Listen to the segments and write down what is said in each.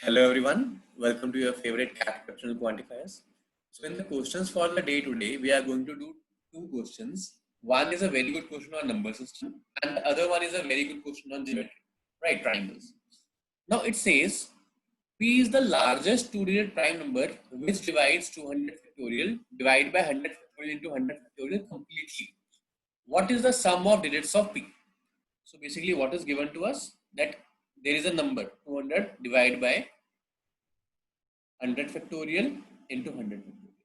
Hello everyone, welcome to your favorite cat captional quantifiers. So in the questions for the day today, we are going to do two questions. One is a very good question on number system and the other one is a very good question on geometry, right, triangles. Now it says P is the largest two-digit prime number which divides 200 factorial divided by 100 factorial into 100 factorial completely. What is the sum of digits of P? So basically what is given to us that there is a number 200 divided by 100 factorial into 100 factorial.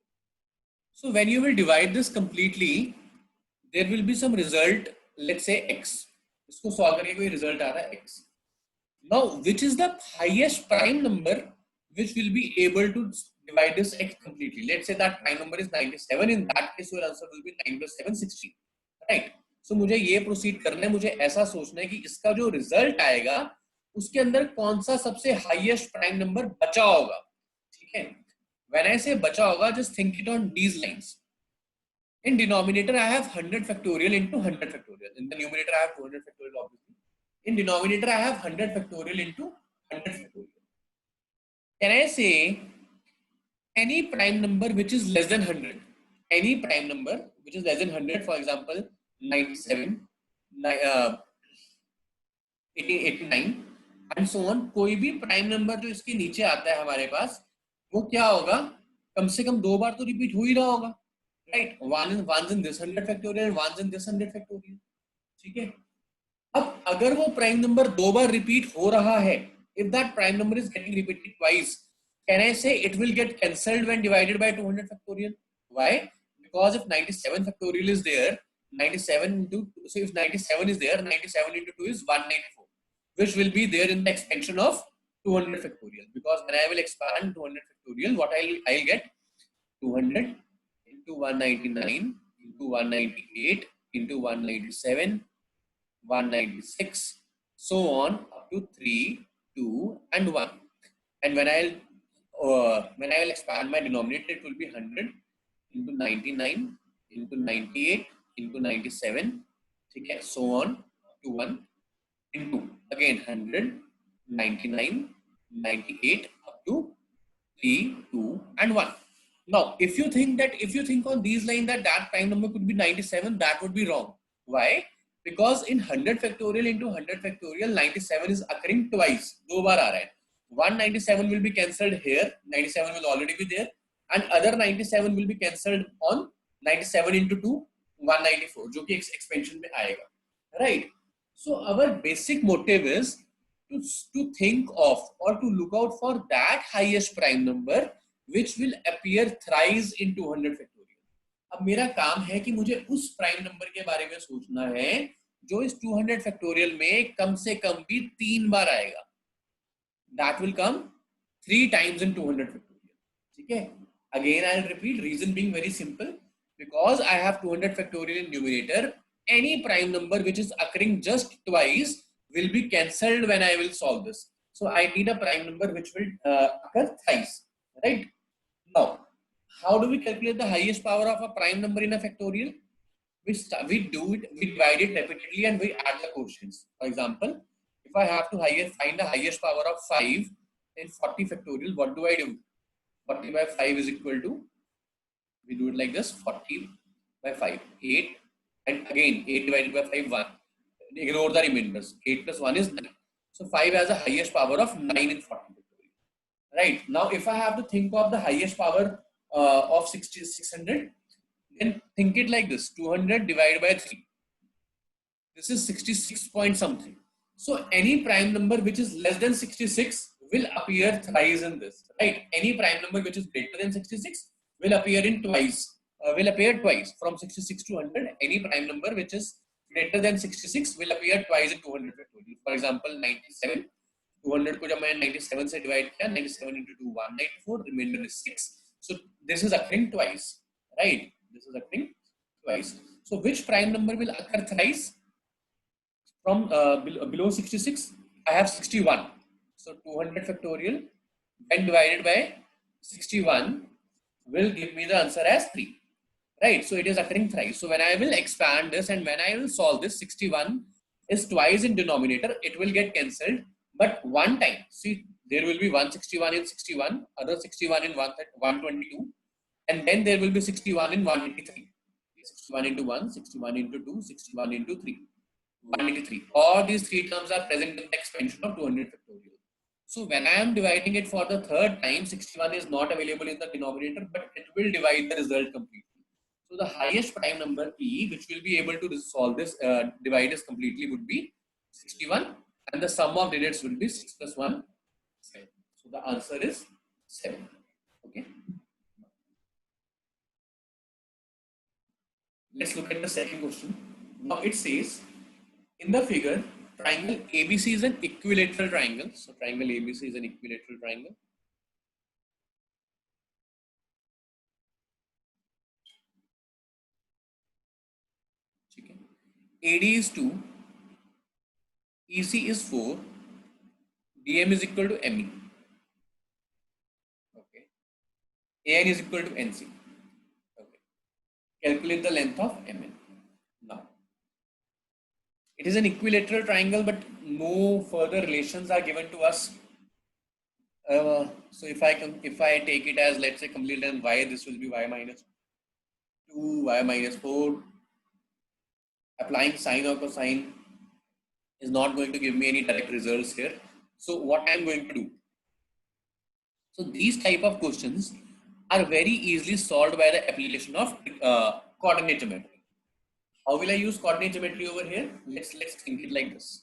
So when you will divide this completely, there will be some result, let's say x. इसको solve करके कोई result आ रहा है x. Now, which is the highest prime number which will be able to divide this x completely? Let's say that prime number is 97. In that case, your answer will be 9 plus 7, 16. Right? So मुझे ये proceed करना है, मुझे ऐसा सोचना है कि इसका जो result आएगा, उसके अंदर कौन सा सबसे highest prime number बचा होगा. ठीक है? When I say बचा होगा, just think it on these lines. In denominator, I have 100 factorial into 100 factorial. In the numerator, I have 200 factorial, obviously. In denominator, I have 100 factorial into 100 factorial. Can I say any prime number which is less than 100? Any prime number which is less than 100, for example, 97, 89, and so on. कोई भी prime number जो इसके नीचे आता है हमारे पास, वो क्या होगा? कम से कम दो बार तो repeat हो ही रहा होगा, right? One's in this 100 factorial and one's in this 100 factorial. ठीक है? अब अगर वो प्राइम नंबर दो बार रिपीट हो रहा है, if that prime number is getting repeated twice, can I say it will get cancelled when divided by 200 factorial? Why? Because if 97 factorial is there, 97 into, so if 97 is there, 97 into 2 is 194, which will be there in the expansion of 200 factorial. Because when I will expand 200 factorial, what I'll get 200 into 199 into 198 into 197, 196, so on up to 3, 2, and 1. And when I'll expand my denominator, it will be 100 into 99 into 98 into 97, okay, so on up to 1 into again 100, 99, 98 up to 3, 2, and 1. Now, if you think on these lines that prime number could be 97, that would be wrong. Why? Because in 100 factorial into 100 factorial, 97 is occurring twice. दो बार आ रहा है. 197 will be cancelled here. 97 will already be there, and other 97 will be cancelled on 97 into 2, 194, जो कि expansion में आएगा. Right? So our basic motive is to think of or to look out for that highest prime number which will appear thrice in 200 factorial. अब मेरा काम है कि मुझे उस प्राइम नंबर के बारे में सोचना है जो इस 200 फैक्टोरियल में कम से कम भी 3 बार आएगा. That will come 3 times in 200 factorial. ठीक है? Again I'll repeat, reason being very simple, because I have 200 factorial in numerator. Any prime number which is occurring just twice will be cancelled when I will solve this. So I need a prime number which will occur thrice, right? Now, how do we calculate the highest power of a prime number in a factorial? We divide it repeatedly and we add the quotients. For example, if I have to find the highest power of 5 in 40 factorial, what do I do? 40 by 5 is equal to, we do it like this, 40 by 5, 8, and again 8 divided by 5, 1. Ignore the remainders. 8 plus 1 is 9. So 5 has a highest power of 9 in 40 factorial. Right? Now, if I have to think of the highest power of 600, then think it like this: 200 divided by 3. This is 66 point something. So any prime number which is less than 66 will appear thrice in this, right? Any prime number which is greater than 66 will appear twice. From 66 to 100. Any prime number which is greater than 66 will appear twice in 200 factorial. For example, 97. 200 को जब मैं 97 से divide किया, 97 into 2, 194, remainder is 6. So this is occurring twice, right? This is occurring twice. So which prime number will occur thrice? From below 66, I have 61. So 200 factorial when divided by 61 will give me the answer as 3, right? So it is occurring thrice. So when I will expand this and when I will solve this, 61 is twice in denominator, it will get cancelled. But one time, see, there will be 161 in 61, other 61 in 122, and then there will be 61 in 183. 61 into 1, 61 into 2, 61 into 3, 183. All these three terms are present in the expansion of 200 factorial. So when I am dividing it for the third time, 61 is not available in the denominator, but it will divide the result completely. So the highest prime number P, which will be able to solve this, divide this completely, would be 61, and the sum of digits will be 6 plus 1, 7. So the answer is 7. Okay. Let's look at the second question. Now it says, in the figure, triangle ABC is an equilateral triangle. So triangle ABC is an equilateral triangle. AD is 2, EC is 4, DM is equal to ME. Okay. AN is equal to NC. Okay. Calculate the length of MN. Now, it is an equilateral triangle, but no further relations are given to us. So if I take it as, let's say, complete and y, this will be y minus 2, y minus 4. Applying sine or cosine is not going to give me any direct results here. So what I am going to do? So these type of questions are very easily solved by the application of coordinate geometry. How will I use coordinate geometry over here? Let's think it like this.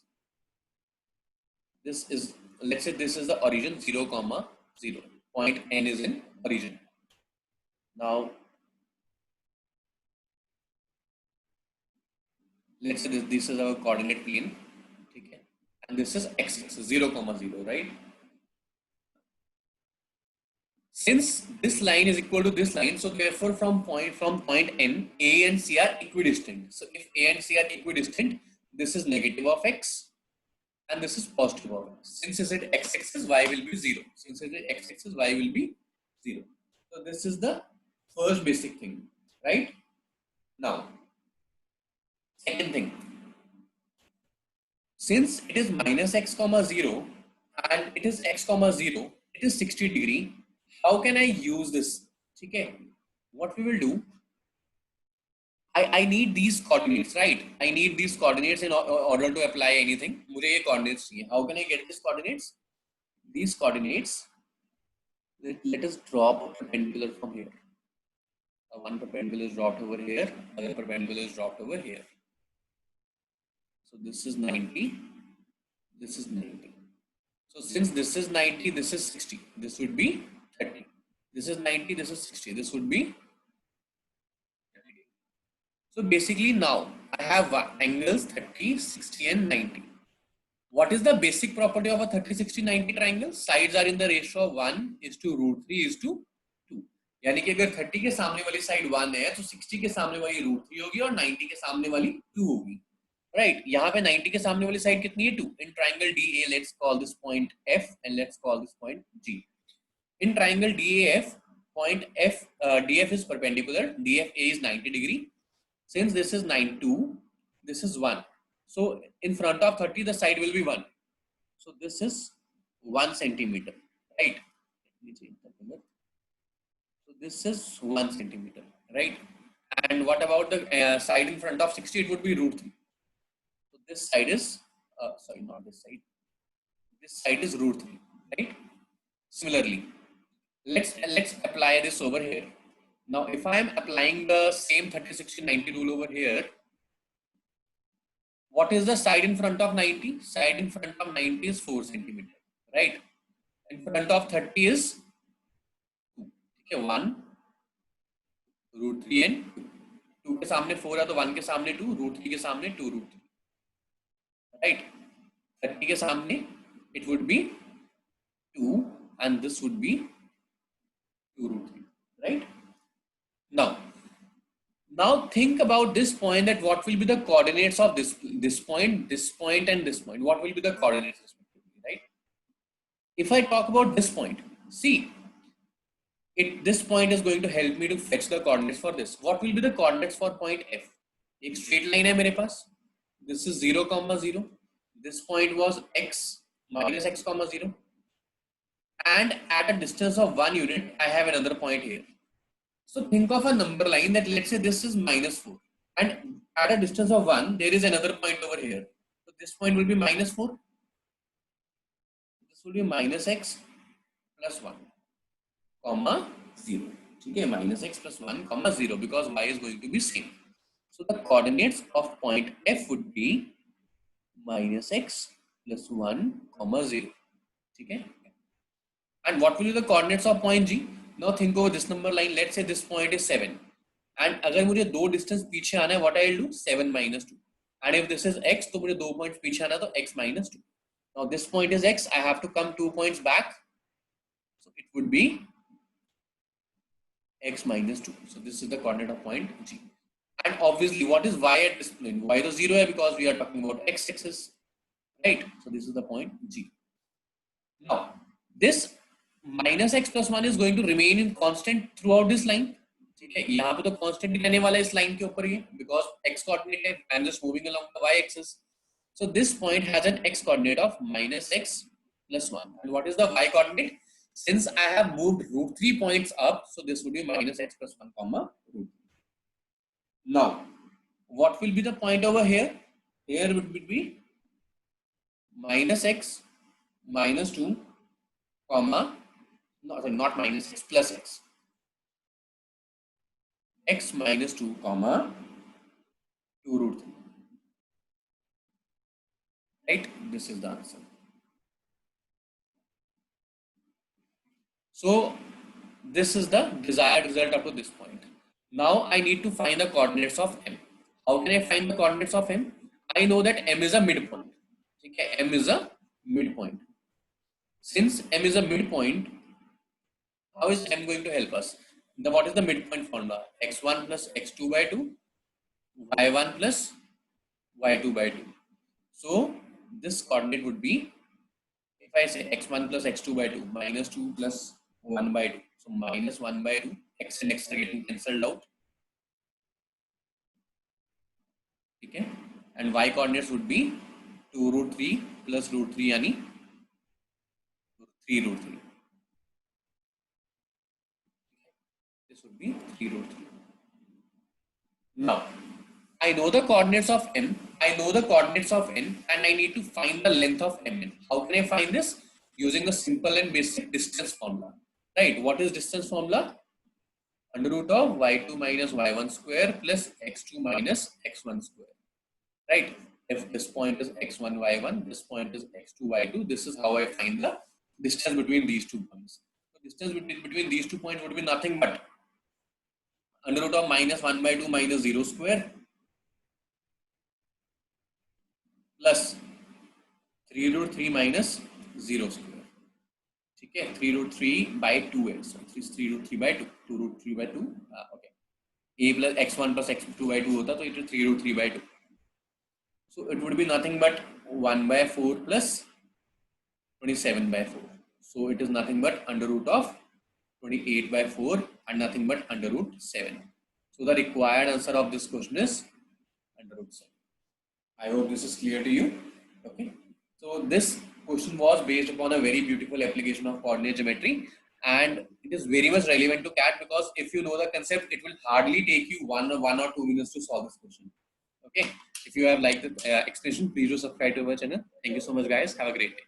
This is, let's say this is the origin 0, 0. Point N is in origin. Now let's say this is our coordinate plane. Okay. And this is x, 0, 0, right? Since this line is equal to this line, so therefore from point N, A and C are equidistant. So if A and C are equidistant, this is negative of x and this is positive of x. Since it is x-axis, y will be 0. Since it is x-axis, y will be 0. So this is the first basic thing, right? Now, second thing. Since it is minus x comma 0 and it is x comma 0, it is 60 degree. How can I use this? Okay, what we will do, I need these coordinates, right? I need these coordinates in order to apply anything. मुझे ये coordinates चाहिए. How can I get these coordinates? These coordinates, let us drop a perpendicular from here. One perpendicular is dropped over here, other perpendicular is dropped over here. So this is 90, this is 90. So since this is 90, this is 60, this would be 30. This is 90, this is 60, this would be 30. So basically now I have angles 30, 60 and 90. What is the basic property of a 30, 60, 90 triangle? Sides are in the ratio of 1 is to root 3 is to 2. यानी कि अगर 30 के सामने वाली side 1 है तो 60 के सामने वाली रूट 3 होगी और 90 के सामने वाली 2 होगी. Right, यहाँ पे 90 के सामने वाली साइड कितनी है? 2. In triangle DA, let's call this point F and let's call this point G. In triangle DAF, point F, DF is perpendicular, DFA is 90 degree. Since this is 92, this is 1. So in front of 30, the side will be 1. So this is 1 centimeter, right? Let me change the color. So this is 1 centimeter, right? And what about the side in front of 60? It would be root 3. This side is, sorry, not this side. This side is root 3, right? Similarly, let's apply this over here. Now, if I am applying the same 30, 60, 90 rule over here, what is the side in front of 90? Side in front of 90 is 4 centimeter, right? In front of 30 is 2. Okay, 1, root 3 and 2. 2 के सामने 4 है तो 1 के सामने 2, root 3 के सामने 2 root 3. Right, 30 के सामने it would be 2 and this would be 2 root 3, right? Now think about this point, that what will be the coordinates of this point, and this point. What will be the coordinates respectively, right? If I talk about this point, see, this point is going to help me to fetch the coordinates for this. What will be the coordinates for point F? एक straight line है मेरे पास. This is 0, 0. This point was x minus x, 0. and at a distance of 1 unit, I have another point here. So think of a number line that let's say this is -4 and at a distance of 1, there is another point over here. So this point will be -4. This will be -x plus 1, comma 0. Okay, -x plus 1, comma 0 because y is going to be same. So the coordinates of point F would be -x plus 1, comma 0. Okay. And what will be the coordinates of point G? Now think over this number line. Let's say this point is 7. And अगर मुझे 2 distance पीछे आना है, what I will do? 7 minus 2. And if this is x, तो मुझे 2 points पीछे आना है, तो x minus 2. Now this point is x. I have to come 2 points back. So it would be x minus 2. So this is the coordinate of point G. And obviously, what is y at this point? Y is 0 because we are talking about x axis, right? So this is the point G. Now this minus x plus 1 is going to remain in constant throughout this line. ठीक है, यहाँ पे तो constant ही रहने वाला है इस line के ऊपर ये, because x coordinate है, I'm just moving along the y axis. So this point has an x coordinate of minus x plus 1. And what is the y coordinate? Since I have moved root 3 points up, so this would be minus x plus 1 comma root 3. Now, what will be the point over here? Here would be minus x minus 2 comma, not minus x, plus x. X minus 2 comma 2 root 3. Right? This is the answer. So this is the desired result up to this point. Now I need to find the coordinates of M. How can I find the coordinates of M? I know that M is a midpoint. Okay, M is a midpoint. Since M is a midpoint, how is M going to help us? What is the midpoint formula? X1 plus x2 by 2, y1 plus y2 by 2. So this coordinate would be, if I say x1 plus x2 by 2, minus 2 plus 1 by 2. So minus 1 by 2, x and x are getting cancelled out. Okay, and y coordinates would be 2 root 3 plus root 3 yani 3 root 3. This would be 3 root 3. Now I know the coordinates of M, I know the coordinates of N, and I need to find the length of Mn. How can I find this? Using the simple and basic distance formula. Right? What is distance formula? Under root of y2 minus y1 square plus x2 minus x1 square. Right? If this point is x1 y1, this point is x2 y2, this is how I find the distance between these 2 points. The distance between these 2 points would be nothing but under root of minus 1 by 2 minus 0 square plus 3 root 3 minus 0 square. Okay, 3 root 3 by 2. So 3 root 3 by 2. 2 root 3 by 2. Okay. A plus x1 plus x2 by 2 hota, so it is 3 root 3 by 2. So it would be nothing but 1 by 4 plus 27 by 4. So it is nothing but under root of 28 by 4 and nothing but under root 7. So the required answer of this question is under root 7. I hope this is clear to you. Okay. So this question was based upon a very beautiful application of coordinate geometry, and it is very much relevant to CAT because if you know the concept, it will hardly take you one or 2 minutes to solve this question. Okay. If you have liked the explanation, please do subscribe to our channel. Thank you so much, guys. Have a great day.